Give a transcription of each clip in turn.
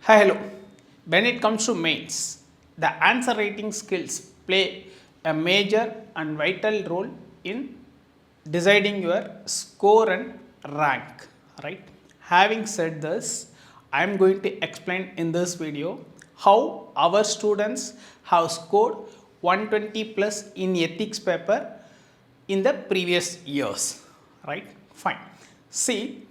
Hi, hello. When it comes to mains, the answer writing skills play a major and vital role in deciding your score and rank, right? Having said this, I am going to explain in this video how our students have scored 120 plus in ethics paper in the previous years, right? Fine. See,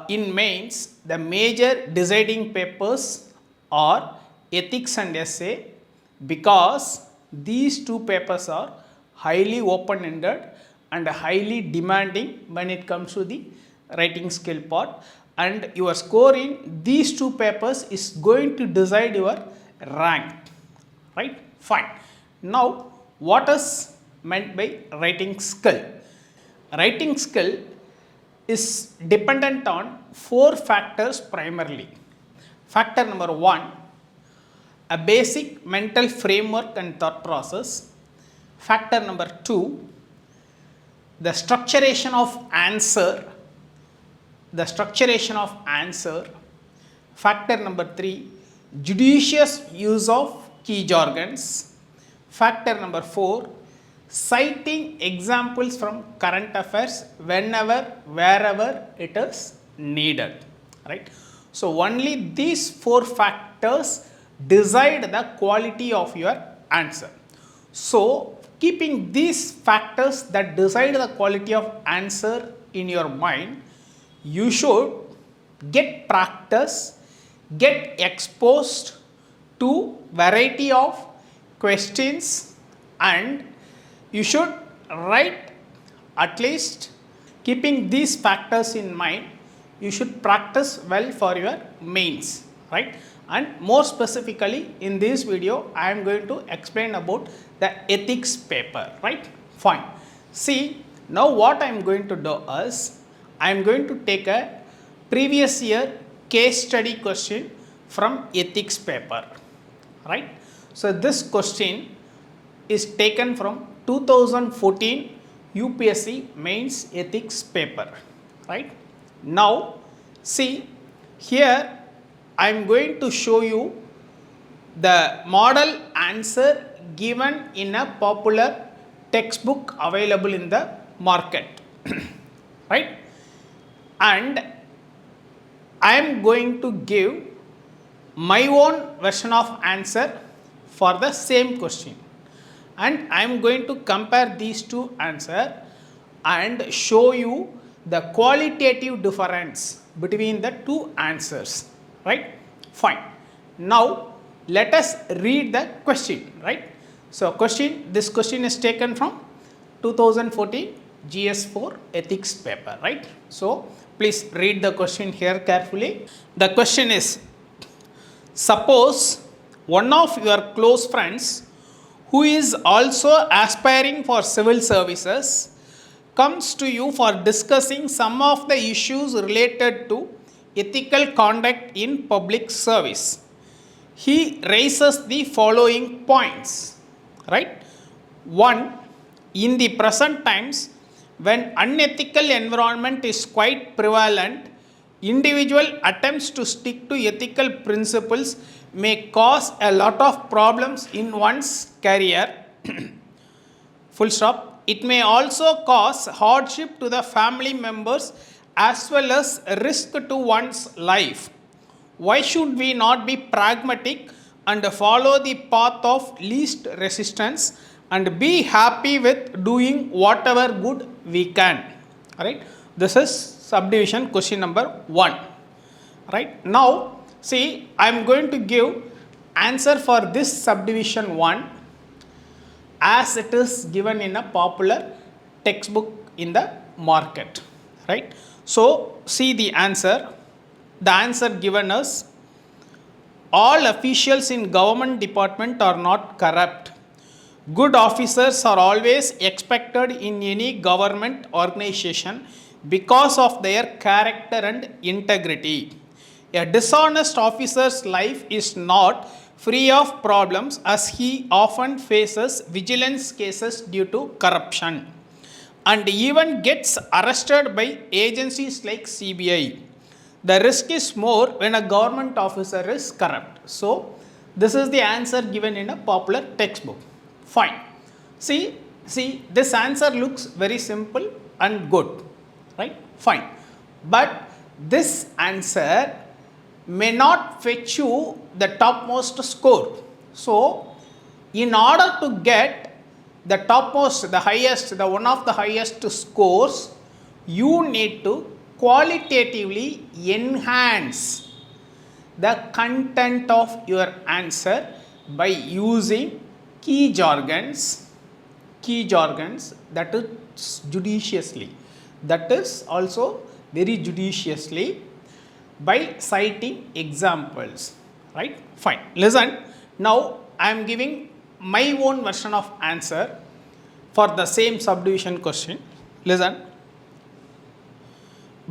in mains, the major deciding papers are ethics and essay because these two papers are highly open-ended and highly demanding when it comes to the writing skill part, and your score in these two papers is going to decide your rank, right? Fine. Now, what is meant by writing skill? Writing skill is dependent on four factors primarily. Factor number one, a basic mental framework and thought process. Factor number two, the structuration of answer. Factor number three, judicious use of key jargons. Factor number four, citing examples from current affairs whenever, wherever it is needed, right? So only these four factors decide the quality of your answer. So keeping these factors that decide the quality of answer in your mind, you should get practice, get exposed to variety of questions, and you should write at least keeping these factors in mind. You should practice well for your mains, right? And more specifically in this video, I am going to explain about the ethics paper, right? Fine. See, now what I am going to do is, I am going to take a previous year case study question from ethics paper, right? So this question is taken from 2014 UPSC mains ethics paper, right? Now, see, here I am going to show you the model answer given in a popular textbook available in the market, right? And I am going to give my own version of answer for the same question, and I am going to compare these two answers and show you the qualitative difference between the two answers, right? Fine. Now let us read the question, right? So this question is taken from 2014 GS4 ethics paper, right? So please read the question here carefully. The question is, suppose one of your close friends who is also aspiring for civil services comes to you for discussing some of the issues related to ethical conduct in public service. He raises the following points, right? One, in the present times, when unethical environment is quite prevalent, individual attempts to stick to ethical principles may cause a lot of problems in one's career. Full stop. It may also cause hardship to the family members as well as risk to one's life. Why should we not be pragmatic and follow the path of least resistance and be happy with doing whatever good we can? Right? This is subdivision question number 1. Right? Now, see, I am going to give answer for this subdivision 1 as it is given in a popular textbook in the market, right? So see the answer. The answer given is, all officials in government department are not corrupt. Good officers are always expected in any government organization because of their character and integrity. A dishonest officer's life is not free of problems as he often faces vigilance cases due to corruption and even gets arrested by agencies like CBI. The risk is more when a government officer is corrupt. So, this is the answer given in a popular textbook. Fine. See, this answer looks very simple and good, right? Fine. But this answer may not fetch you the topmost score. So, in order to get the topmost, the highest, the one of the highest scores, you need to qualitatively enhance the content of your answer by using key jargons that is judiciously, that is also very judiciously, by citing examples, right? Fine. Listen, now I am giving my own version of answer for the same subdivision question. Listen.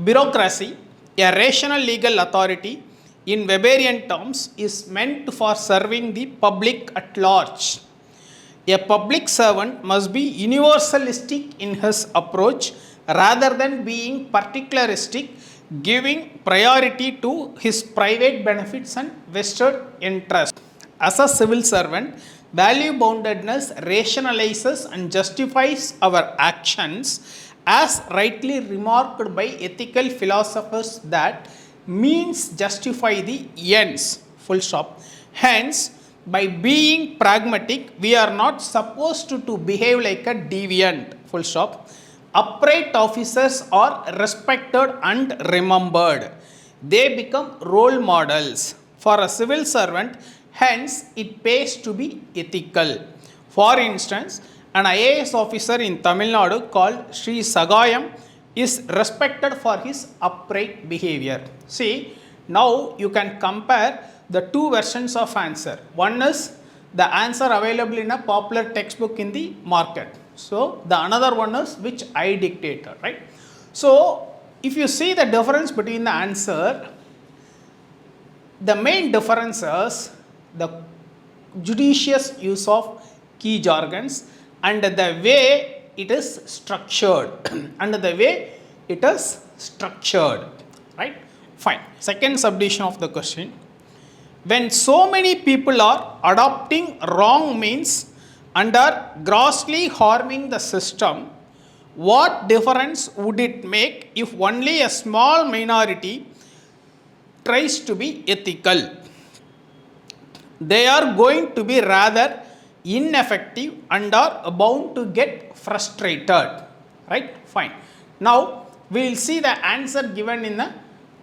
Bureaucracy, a rational legal authority in Weberian terms, is meant for serving the public at large. A public servant must be universalistic in his approach rather than being particularistic, giving priority to his private benefits and vested interests. As a civil servant, value boundedness rationalizes and justifies our actions, as rightly remarked by ethical philosophers that means justify the ends, full stop. Hence, by being pragmatic, we are not supposed to behave like a deviant, full stop. Upright officers are respected and remembered. They become role models for a civil servant, hence it pays to be ethical. For instance, an IAS officer in Tamil Nadu called Sri Sagayam is respected for his upright behavior. See, now you can compare the two versions of answer. One is the answer available in a popular textbook in the market. So, the another one is which I dictated, right? So, if you see the difference between the answer, the main difference is the judicious use of key jargons and the way it is structured right? Fine. Second subdivision of the question. When so many people are adopting wrong means and are grossly harming the system, what difference would it make if only a small minority tries to be ethical? They are going to be rather ineffective and are bound to get frustrated, right? Fine. Now, we will see the answer given in the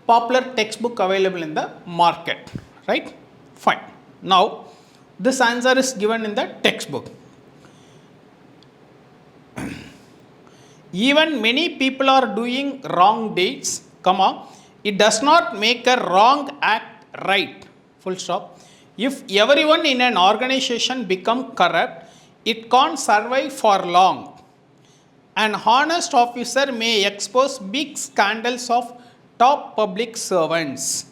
popular textbook available in the market, right? Fine. Now, this answer is given in the textbook. Even many people are doing wrong deeds, it does not make a wrong act right, full stop. If everyone in an organization become corrupt, it can't survive for long. An honest officer may expose big scandals of top public servants.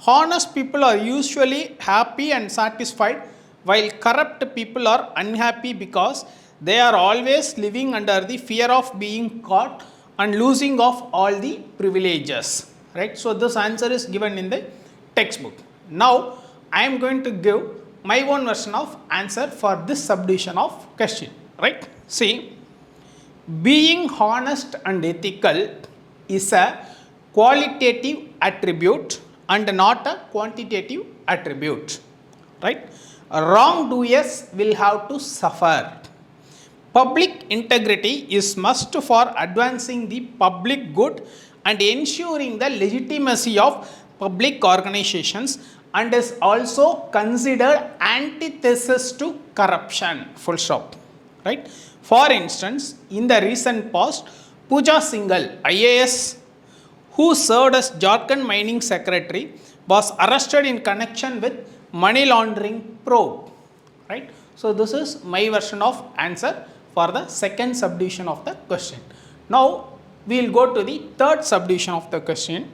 Honest people are usually happy and satisfied, while corrupt people are unhappy because they are always living under the fear of being caught and losing of all the privileges, right? So, this answer is given in the textbook. Now, I am going to give my own version of answer for this subdivision of question, right? See, being honest and ethical is a qualitative attribute and not a quantitative attribute, right? Wrongdoers will have to suffer. Public integrity is must for advancing the public good and ensuring the legitimacy of public organizations, and is also considered antithesis to corruption, full stop, right? For instance, in the recent past, Pooja Singhal, IAS, who served as Jharkhand mining secretary, was arrested in connection with money laundering probe, right? So, this is my version of answer for the second subdivision of the question. Now, we will go to the third subdivision of the question.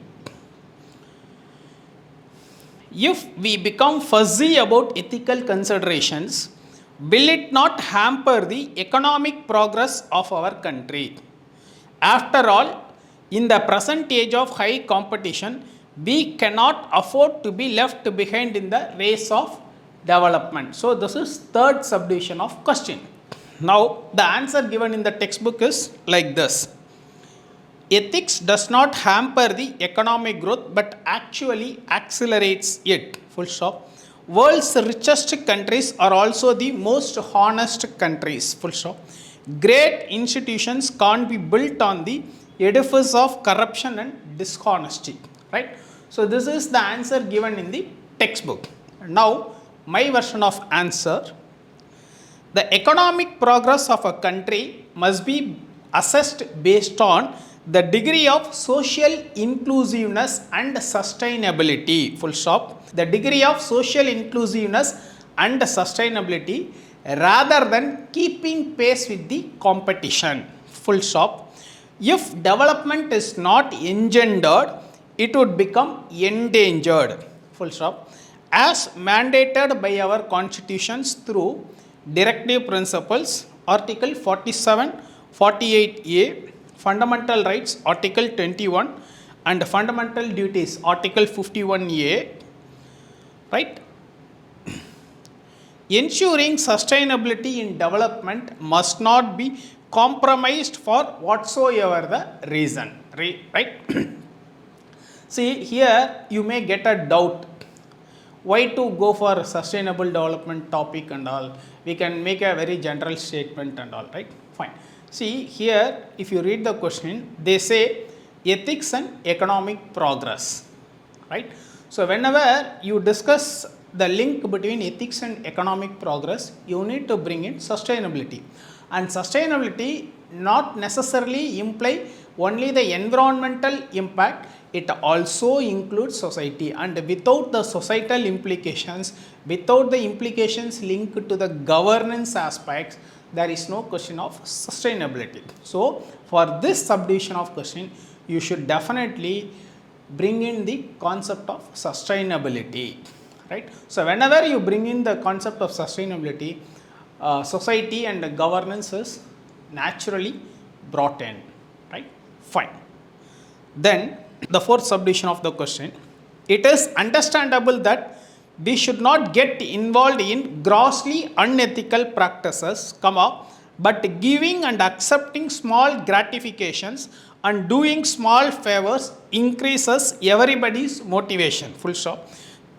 If we become fuzzy about ethical considerations, will it not hamper the economic progress of our country? After all, in the present age of high competition, We cannot afford to be left behind in the race of development. So this is third subdivision of question. Now the answer given in the textbook is like this. Ethics does not hamper the economic growth but actually accelerates it. Full stop. World's richest countries are also the most honest countries. Full stop. Great institutions can't be built on the edifice of corruption and dishonesty. Right? So this is the answer given in the textbook. Now my version of answer. The economic progress of a country must be assessed based on the degree of social inclusiveness and sustainability. Full stop. The degree of social inclusiveness and sustainability rather than keeping pace with the competition. Full stop. If development is not engendered, it would become endangered. Full stop. As mandated by our constitutions through directive principles, Article 47, 48A, Fundamental Rights, Article 21, and Fundamental Duties, Article 51A, right? Ensuring sustainability in development must not be compromised for whatsoever the reason, right? See, here you may get a doubt. Why to go for sustainable development topic and all? We can make a very general statement and all, right? Fine. See, here if you read the question, they say ethics and economic progress, right? So whenever you discuss the link between ethics and economic progress, you need to bring in sustainability. And sustainability not necessarily imply only the environmental impact, it also includes society, and without the societal implications, without the implications linked to the governance aspects, there is no question of sustainability. So for this subdivision of question, you should definitely bring in the concept of sustainability, right? So whenever you bring in the concept of sustainability, society and governance is naturally brought in, right? Fine. Then the fourth subdivision of the question, it is understandable that we should not get involved in grossly unethical practices, but giving and accepting small gratifications and doing small favors increases everybody's motivation. Full stop.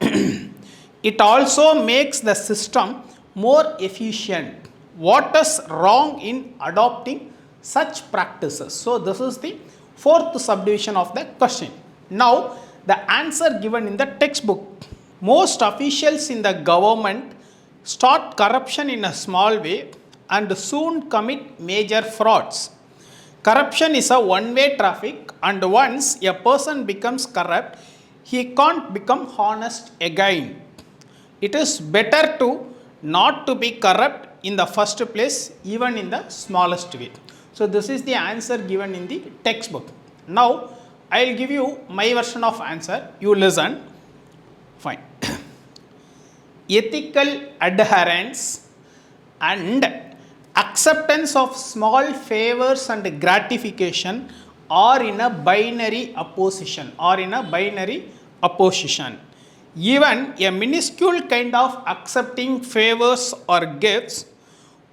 It also makes the system more efficient. What is wrong in adopting such practices? So this is the fourth subdivision of the question. Now the answer given in the textbook. Most officials in the government start corruption in a small way and soon commit major frauds. Corruption is a one-way traffic, and once a person becomes corrupt, he can't become honest again. It is better to not to be corrupt in the first place, even in the smallest way. So this is the answer given in the textbook. Now I will give you my version of answer. You listen. Fine. Ethical adherence and acceptance of small favors and gratification are in a binary opposition. Even a minuscule kind of accepting favors or gifts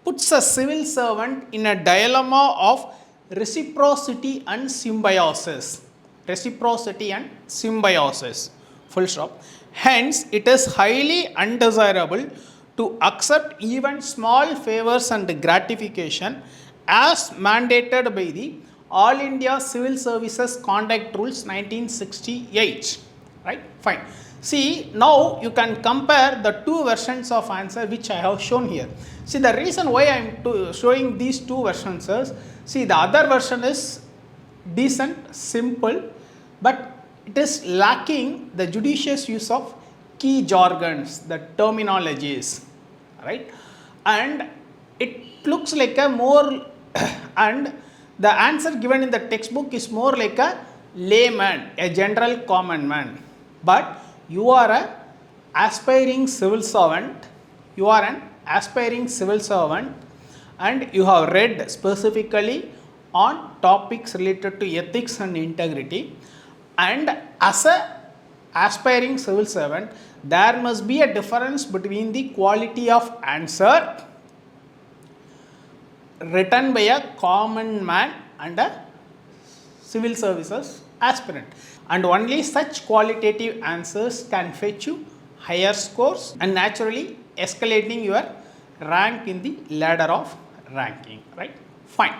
puts a civil servant in a dilemma of reciprocity and symbiosis. Full stop. Hence, it is highly undesirable to accept even small favors and gratification as mandated by the All India Civil Services Conduct Rules 1968. Right? Fine. See, now you can compare the two versions of answer which I have shown here. See, the reason why I am showing these two versions is, see, the other version is decent, simple, but it is lacking the judicious use of key jargons, the terminologies, right? And it looks like a more, and the answer given in the textbook is more like a layman, a general common man. But you are an aspiring civil servant, and you have read specifically on topics related to ethics and integrity, and as a aspiring civil servant, there must be a difference between the quality of answer written by a common man and a civil services aspirant, and only such qualitative answers can fetch you higher scores and naturally escalating your rank in the ladder of ranking, right? Fine.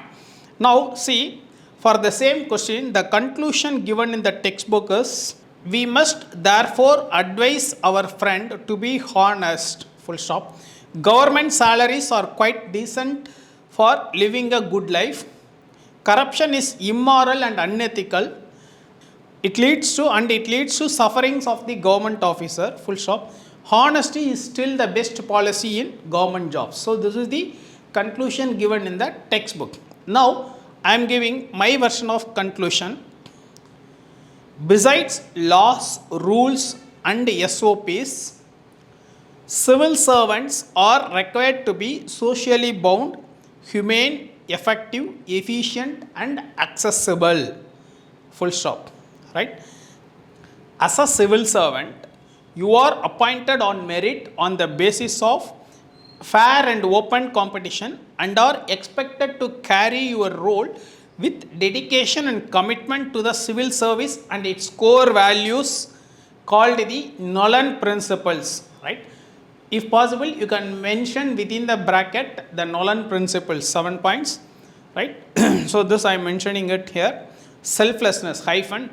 Now see, for the same question, the conclusion given in the textbook is, we must therefore advise our friend to be honest, full stop. Government salaries are quite decent for living a good life. Corruption is immoral and unethical. It leads to sufferings of the government officer, full stop. Honesty is still the best policy in government jobs. So this is the conclusion given in the textbook. Now I am giving my version of conclusion. Besides laws, rules and SOPs, civil servants are required to be socially bound, humane, effective, efficient and accessible, full stop, right? As a civil servant, you are appointed on merit on the basis of fair and open competition and are expected to carry your role with dedication and commitment to the civil service and its core values called the Nolan principles, right? If possible, you can mention within the bracket the Nolan principles, 7 points, right? So this I am mentioning it here. Selflessness,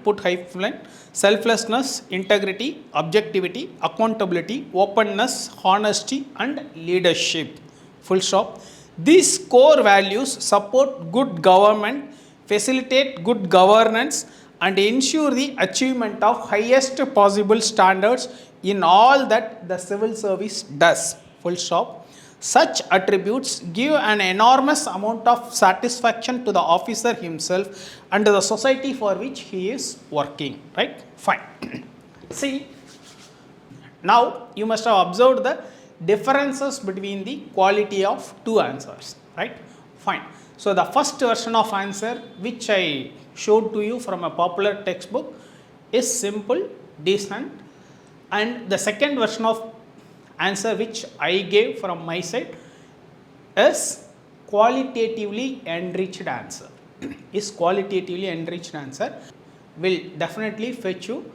put hyphen, selflessness, integrity, objectivity, accountability, openness, honesty and leadership, full stop. These core values support good government, facilitate good governance and ensure the achievement of highest possible standards in all that the civil service does, full stop. Such attributes give an enormous amount of satisfaction to the officer himself and to the society for which he is working, right? Fine. See, now you must have observed the differences between the quality of two answers, right? Fine. So the first version of answer which I showed to you from a popular textbook is simple, decent, and the second version of answer which I gave from my side is qualitatively enriched answer. Is qualitatively enriched answer will definitely fetch you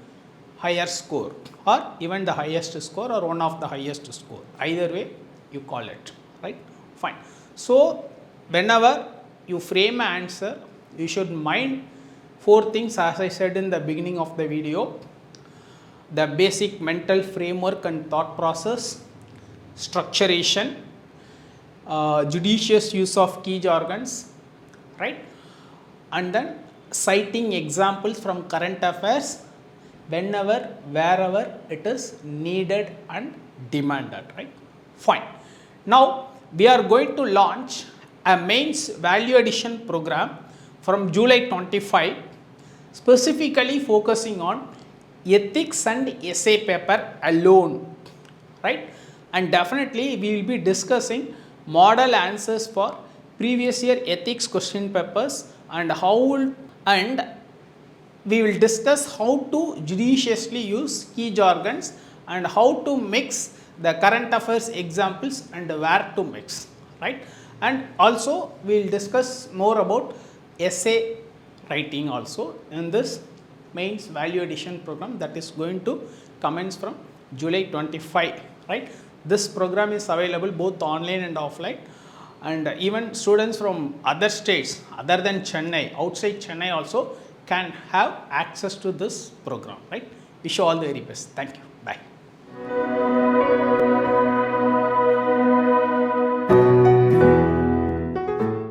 higher score or even the highest score or one of the highest score. Either way you call it, right? Fine. So whenever you frame an answer, you should mind 4 things as I said in the beginning of the video. The basic mental framework and thought process, structuration, judicious use of key jargons, right? And then citing examples from current affairs whenever, wherever it is needed and demanded, right? Fine. Now we are going to launch a mains value addition program from July 25, specifically focusing on ethics and essay paper alone, right? And definitely we will be discussing model answers for previous year ethics question papers and we will discuss how to judiciously use key jargons and how to mix the current affairs examples and where to mix, right? And also we will discuss more about essay writing also in this mains value addition program that is going to commence from July 25, right? This program is available both online and offline, and even students from other states other than Chennai, outside Chennai also can have access to this program, right? Wish you all the very best. Thank you. Bye.